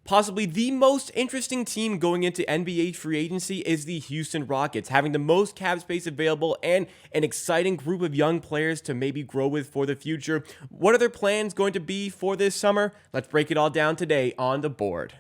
Possibly the most interesting team going into NBA free agency is the Houston Rockets, having the most cap space available and an exciting group of young players to maybe grow with for the future. What are their plans going to be for this summer? Let's break it all down today on the board.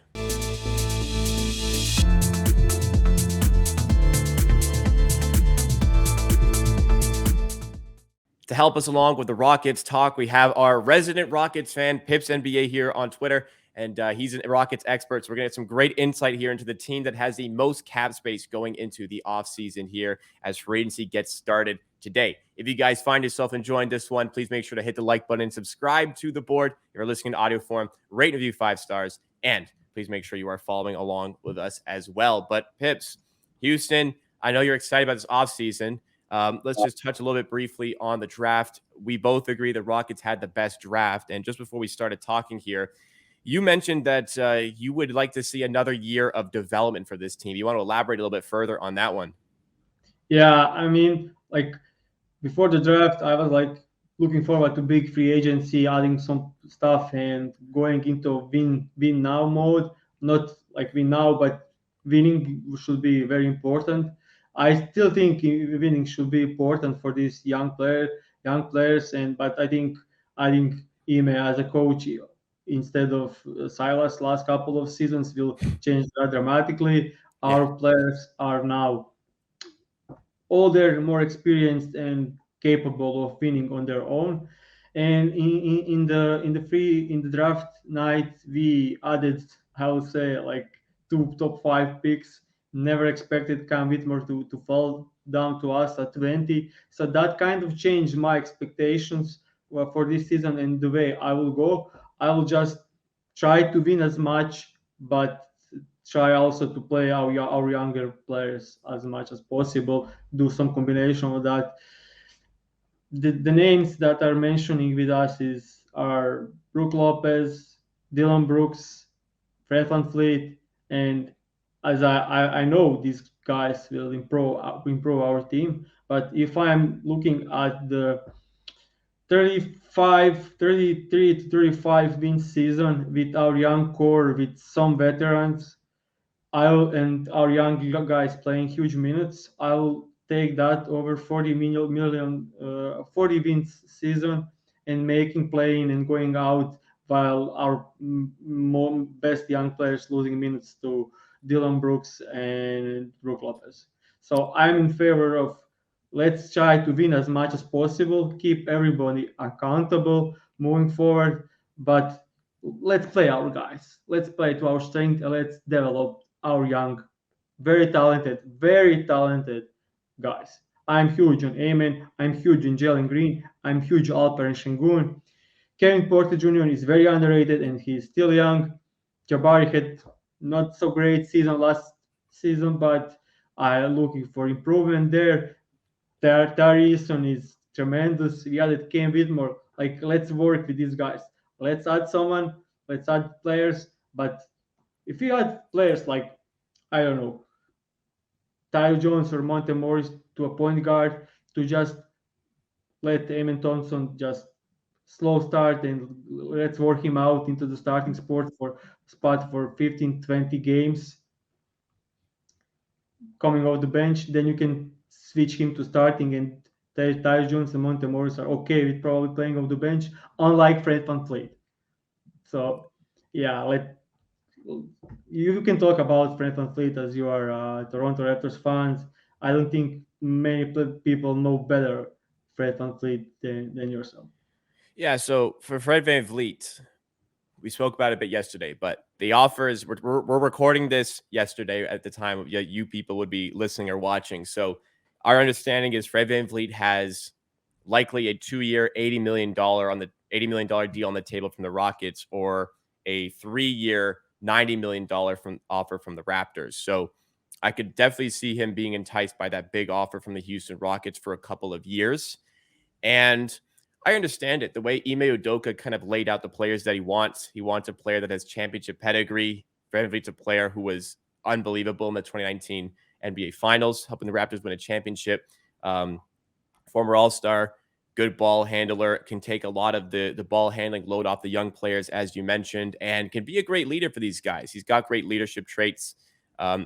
To help us along with the Rockets talk, we have our resident Rockets fan, PipsNBA, here on Twitter, and he's a Rockets expert. So we're going to get some great insight here into the team that has the most cap space going into the offseason here as free agency gets started today. If you guys find yourself enjoying this one, please make sure to hit the like button and subscribe to the board. If you're listening to audio form, rate and review 5 stars, and please make sure you are following along with us as well. But Pips, Houston, I know you're excited about this offseason. Let's just touch a little bit briefly on the draft. We both agree the Rockets had the best draft. And just before we started talking here, you mentioned that you would like to see another year of development for this team. You want to elaborate a little bit further on that one? Yeah, I mean, like before the draft, I was like looking forward to big free agency, adding some stuff and going into win now mode. Not like win now, but winning should be very important. I still think winning should be important for these young players, and but I think adding Ime as a coach instead of Silas last couple of seasons will change that dramatically. Yeah. Our players are now older, more experienced, and capable of winning on their own. And in the draft night, we added, I would say, like 2 top 5 picks. Never expected Cam Whitmore to fall down to us at 20. So that kind of changed my expectations for this season and the way I will go. I will just try to win as much, but try also to play our younger players as much as possible, do some combination of that. The names that are mentioning with us are Brook Lopez, Dillon Brooks, Fred VanVleet, and as I know these guys will improve our team. But if I'm looking at the 33 to 35 win season with our young core, with some veterans, and our young guys playing huge minutes, I'll take that over 40 wins season and making playing and going out while our best young players losing minutes to Dillon Brooks and Brook Lopez. So I'm in favor of let's try to win as much as possible, keep everybody accountable moving forward, but let's play our guys. Let's play to our strength and let's develop our young, very talented guys. I'm huge on Amen. I'm huge on Jalen Green. I'm huge Alper and Shengun. Kevin Porter Jr. is very underrated and he's still young. Jabari had not so great season last season, but I'm looking for improvement there. Easton is tremendous. We added Cam Whitmore. Like, let's work with these guys. Let's add someone. Let's add players. But if you add players like, I don't know, Tyler Jones or Monte Morris to a point guard to just let Amen Thompson just slow start and let's work him out into the starting spot for 15, 20 games coming off the bench, then you can switch him to starting and Tyler Jones and Monte Morris are okay with probably playing off the bench, unlike Fred VanVleet. So yeah, you can talk about Fred VanVleet as you are Toronto Raptors fans. I don't think many people know better Fred VanVleet than yourself. Yeah. So for Fred VanVleet, we spoke about it a bit yesterday, but the offers, we're recording this yesterday at the time you people would be listening or watching. So our understanding is Fred VanVleet has likely a 2-year, $80 million deal on the table from the Rockets, or a 3-year, $90 million offer from the Raptors. So I could definitely see him being enticed by that big offer from the Houston Rockets for a couple of years. And I understand it. The way Ime Udoka kind of laid out the players that he wants a player that has championship pedigree. VanVleet's a player who was unbelievable in the 2019 NBA Finals, helping the Raptors win a championship. Former All-Star. good ball handler, can take a lot of the ball handling load off the young players, as you mentioned, and can be a great leader for these guys. He's got great leadership traits.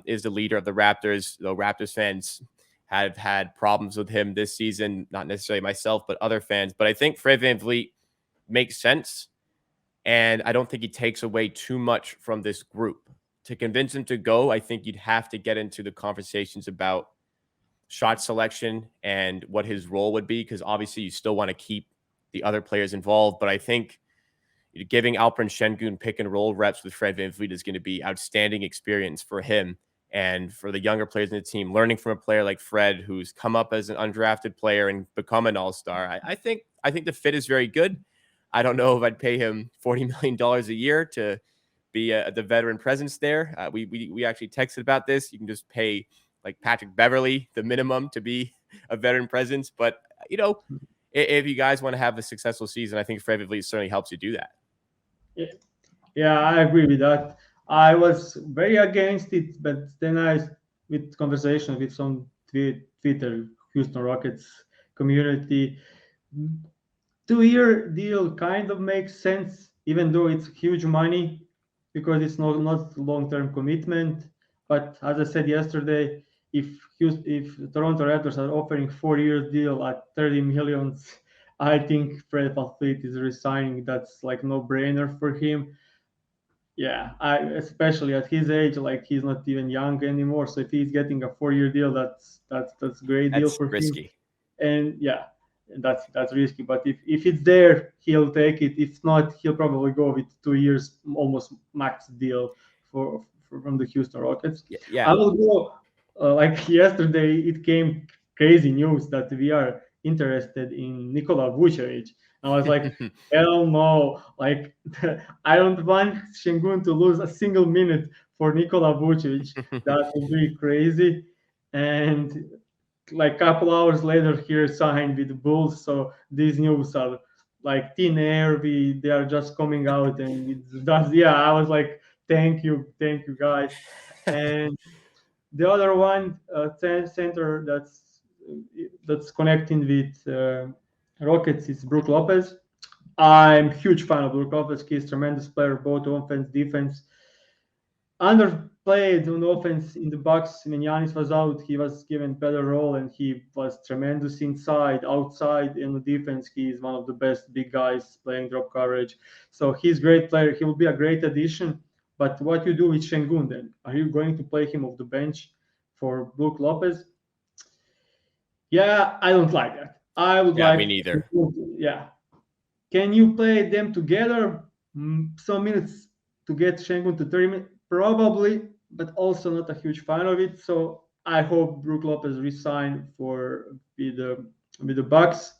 Is the leader of the Raptors, though Raptors fans have had problems with him this season. Not necessarily myself, but other fans. But I think Fred VanVleet makes sense, and I don't think he takes away too much from this group. To convince him to go, I think you'd have to get into the conversations about shot selection and what his role would be, because obviously you still want to keep the other players involved. But I think giving Alperen Şengün pick and roll reps with Fred VanVleet is going to be outstanding experience for him and for the younger players in the team, learning from a player like Fred, who's come up as an undrafted player and become an all-star. I think the fit is very good. I don't know if I'd pay him $40 million a year to be the veteran presence there. We actually texted about this. You can just pay like Patrick Beverley the minimum to be a veteran presence. But, if you guys want to have a successful season, I think Fred VanVleet certainly helps you do that. Yeah, I agree with that. I was very against it, but then with conversation with some Twitter Houston Rockets community, 2-year deal kind of makes sense, even though it's huge money, because it's not long-term commitment. But as I said yesterday, if Toronto Raptors are offering 4-year deal at 30 millions, I think Fred VanVleet is resigning. That's like no-brainer for him. Yeah, especially at his age, like he's not even young anymore. So if he's getting a 4-year deal, that's a great deal for risky. him. And yeah, that's risky. But if it's there, he'll take it. If not, he'll probably go with 2 years, almost max deal from the Houston Rockets. Yeah. I will go like yesterday. It came crazy news that we are interested in Nikola Vucevic. I was like, hell no! Like, I don't want Şengün to lose a single minute for Nikola Vucevic. That would be crazy. And like a couple hours later, he resigned with the Bulls. So these news are like thin air. They are just coming out, and that's I was like, thank you guys. And the other one, center that's connecting with Rockets is Brook Lopez. I'm a huge fan of Brook Lopez. He's a tremendous player, both offense, defense. Underplayed on offense in the Bucks when Giannis was out. He was given better role, and he was tremendous inside, outside, and on defense. He is one of the best big guys playing drop coverage. So he's a great player. He will be a great addition. But what you do with Şengün then? Are you going to play him off the bench for Brook Lopez? Yeah, I don't like that. I would like me neither. Can you play them together? Some minutes to get Şengün to 30 minutes? Probably, but also not a huge fan of it. So I hope Brook Lopez resign with the Bucks.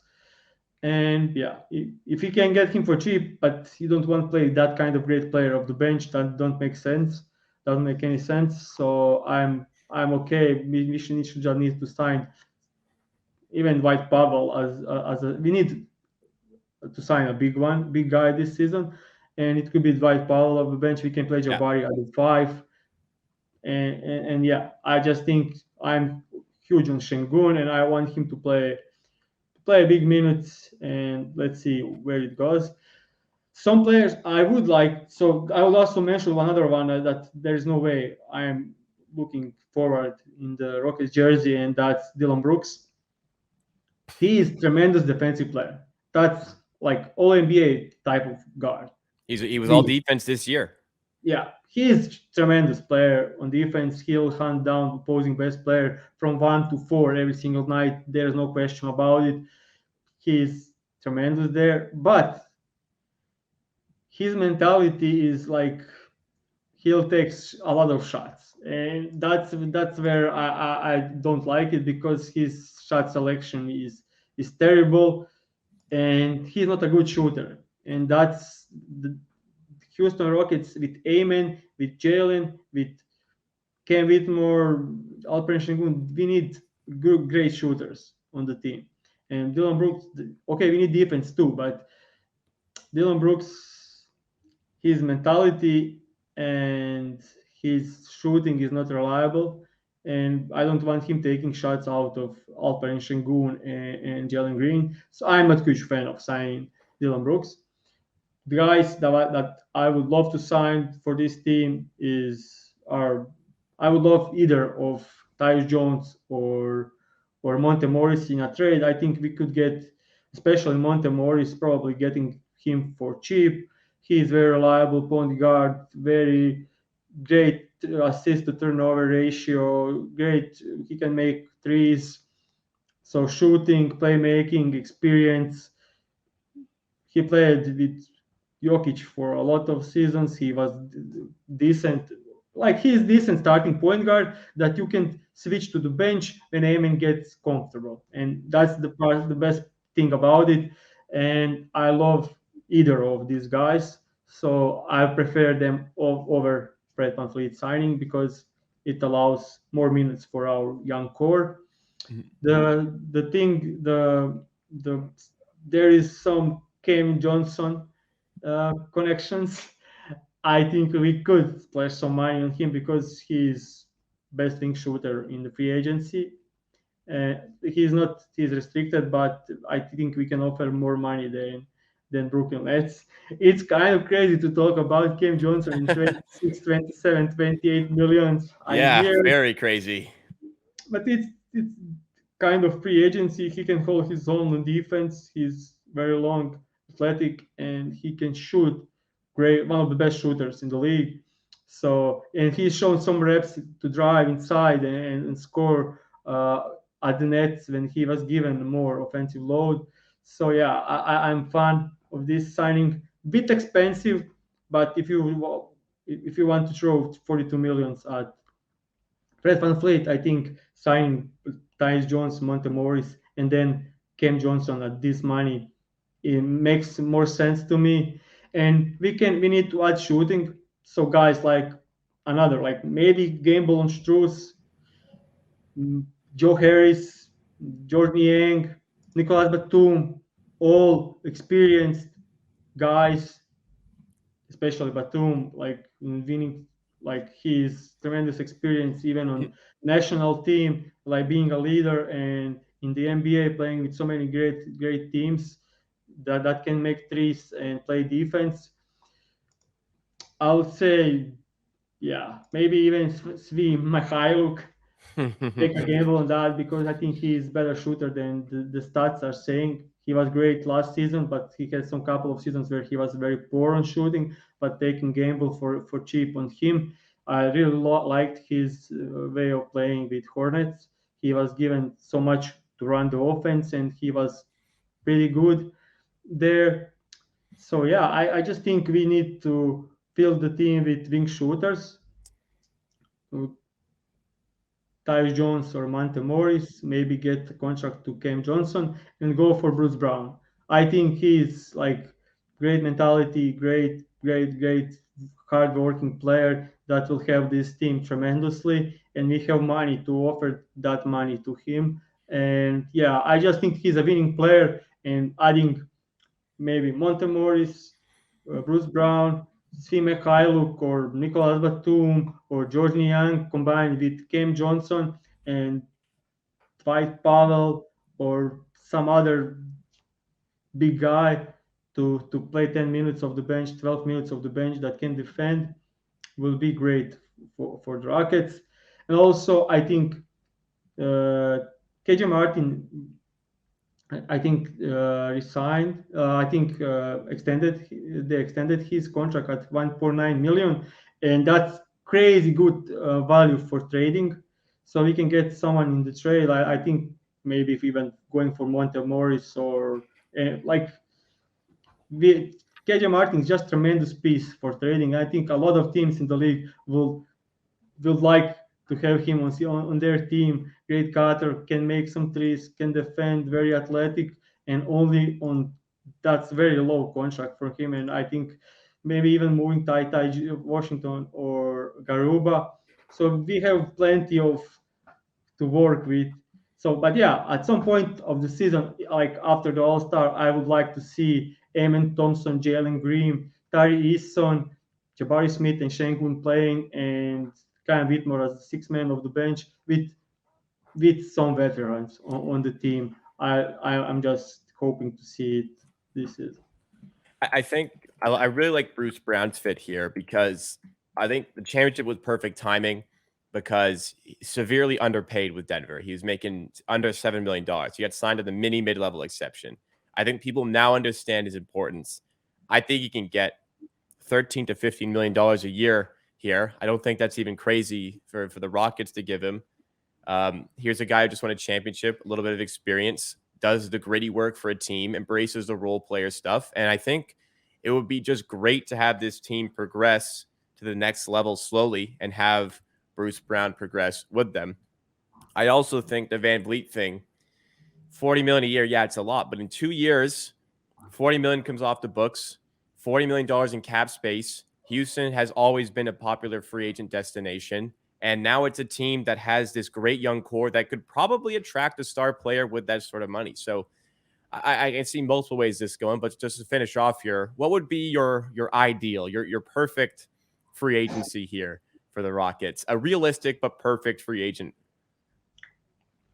And if you can get him for cheap, but you don't want to play that kind of great player off the bench, that don't make sense. Doesn't make any sense. So I'm okay. We should just need to sign even White Pavel we need to sign a big guy this season, and it could be Dwight Powell off the bench. We can play Jabari at the 5, and I just think I'm huge on Şengün, and I want him to play big minutes, and let's see where it goes. Some players I would like. So I will also mention another one that there is no way I'm looking forward in the Rockets jersey, and that's Dillon Brooks. He is tremendous defensive player. That's like all NBA type of guard. He was all defense this year. Yeah, he is tremendous player on defense. He'll hunt down opposing best player from 1 to 4 every single night. There's no question about it. He's tremendous there, but his mentality is like he'll take a lot of shots, and that's where I don't like it, because his shot selection is terrible, and he's not a good shooter. And that's the Houston Rockets with Amen, with Jalen, with Cam Whitmore, Alperen Şengün. We need great shooters on the team. And Dillon Brooks, okay, we need defense too, but Dillon Brooks, his mentality and his shooting is not reliable. and I don't want him taking shots out of Alperen Şengün and Jalen Green. So I'm not a huge fan of signing Dillon Brooks. The guys that I would love to sign for this team are I would love either of Tyus Jones or Monte Morris in a trade. I think we could get, especially Monte Morris, probably getting him for cheap. He's very reliable point guard, very great assist to turnover ratio, great. He can make threes. So shooting, playmaking, experience. He played with Jokic for a lot of seasons. He was decent, like he's decent starting point guard that you can switch to the bench when Amen gets comfortable, and that's the best thing about it. And I love either of these guys, so I prefer them over Fred VanVleet signing because it allows more minutes for our young core. The thing the there is some Cam Johnson connections. I think we could splash some money on him because he's best wing shooter in the free agency. He's restricted, but I think we can offer more money than Brooklyn Nets. It's kind of crazy to talk about Cam Johnson in 26, 27, 28 millions a Yeah, year, very crazy. but it's kind of free agency. He can hold his own on defense. He's very long, athletic, and he can shoot great. One of the best shooters in the league. So, and he's shown some reps to drive inside and score at the nets when he was given more offensive load. So yeah, I'm fan of this signing. Bit expensive, but if you want to throw 42 millions at Fred VanVleet, I think signing Tyus Jones, Monte Morris, and then Cam Johnson at this money, it makes more sense to me. And we need to add shooting. So guys like another like maybe Gamble on Struz, mm, Joe Harris, George Niang, Nicolas Batum, all experienced guys, especially Batum, like in winning, like his tremendous experience even on national team, like being a leader, and in the NBA playing with so many great teams that can make threes and play defense. I would say, yeah, maybe even Svi Mikhailuk, take a gamble on that because I think he's better shooter than the stats are saying. He was great last season, but he had some couple of seasons where he was very poor on shooting. But taking gamble for cheap on him, I really liked his way of playing with Hornets. He was given so much to run the offense, and he was pretty good there. So yeah, I just think we need to fill the team with wing shooters. Tyus Jones or Monte Morris, maybe get a contract to Cam Johnson and go for Bruce Brown. I think he's like great mentality, great hard-working player that will help this team tremendously, and we have money to offer that money to him. And yeah, I just think he's a winning player, and adding maybe Monte Morris, Bruce Brown, Svi Mikhailuk, or Nicolas Batum, or George Niang combined with Cam Johnson and Dwight Powell, or some other big guy to play 10 minutes of the bench, 12 minutes of the bench that can defend will be great for the Rockets. And also, I think KJ Martin I think resigned. I think extended. They extended his contract at 1.9 million, and that's crazy good value for trading. So we can get someone in the trade. I think maybe if even going for Monte Morris or like we, KJ Martin is just tremendous piece for trading. I think a lot of teams in the league would like to have him on their team. Great cutter, can make some threes, can defend, very athletic, and only on that's very low contract for him. And I think maybe even moving Tai Washington or Garuba. So we have plenty of to work with. So, but yeah, at some point of the season, like after the All Star, I would like to see Amen Thompson, Jalen Green, Tari Eason, Jabari Smith, and Shengun playing and Cam Whitmore as the sixth man of the bench with some veterans on the team. I'm just hoping to see it this season. I think I really like Bruce Brown's fit here because I think the championship was perfect timing because he's severely underpaid with Denver. He was making under $7 million. He got signed to the mini mid-level exception. I think people now understand his importance. I think he can get $13 to $15 million a year here. I don't think that's even crazy for the Rockets to give him. Here's a guy who just won a championship, a little bit of experience, does the gritty work for a team, embraces the role player stuff. And I think it would be just great to have this team progress to the next level slowly and have Bruce Brown progress with them. I also think the VanVleet thing, $40 million a year, yeah, it's a lot, but in 2 years, $40 million comes off the books, $40 million in cap space. Houston has always been a popular free agent destination. And now it's a team that has this great young core that could probably attract a star player with that sort of money. So I can see multiple ways this going, but just to finish off here, what would be your ideal, your perfect free agency here for the Rockets? A realistic but perfect free agent.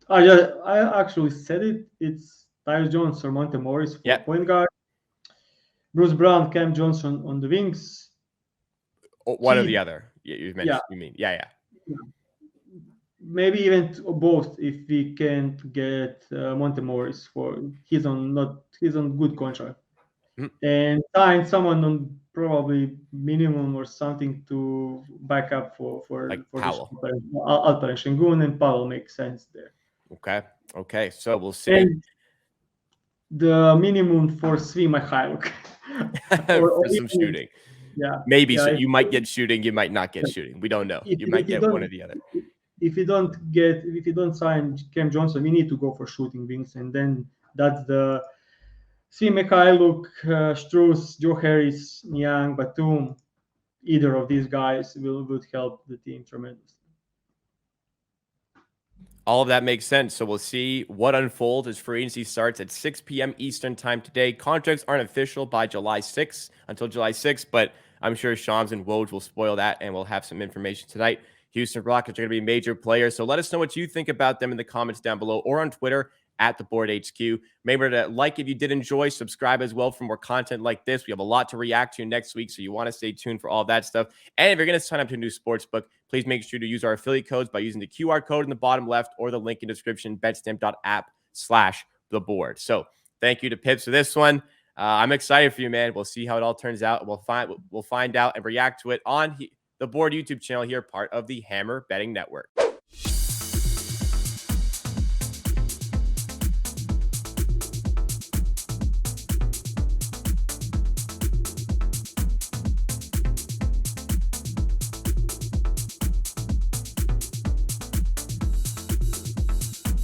I actually said it. It's Tyus Jones or Monte Morris for point guard. Bruce Brown, Cam Johnson on the wings. One or the other. You mentioned. You mean? Yeah. Maybe even both if we can't get Monte Morris for he's on good contract and sign someone on probably minimum or something to back up for like Powell. Alperen Şengün and Powell makes sense there. Okay. So we'll see. And the minimum for Svi Mikhailuk for some shooting. Yeah. Maybe so you might get shooting, you might not get shooting. We don't know. You might get one or the other. If you don't sign Cam Johnson, we need to go for shooting wings, and then that's the Svi Mikhailuk, Strus, Joe Harris, Niang, Batum. Either of these guys would help the team tremendously. All of that makes sense. So we'll see what unfolds as free agency starts at 6 p.m. Eastern time today. Contracts aren't official by July 6th until July 6th, but I'm sure Shams and Woj will spoil that, and we'll have some information tonight. Houston Rockets are going to be major players. So let us know what you think about them in the comments down below or on Twitter at the Board HQ. Remember to like if you did enjoy, subscribe as well for more content like this. We have a lot to react to next week, so you want to stay tuned for all that stuff. And if you're going to sign up to a new sportsbook, please make sure to use our affiliate codes by using the QR code in the bottom left or the link in description, betstamp.app/theboard. So thank you to Pips for this one. I'm excited for you, man. We'll see how it all turns out. We'll find out and react to it on the Board YouTube channel here, part of the Hammer Betting Network.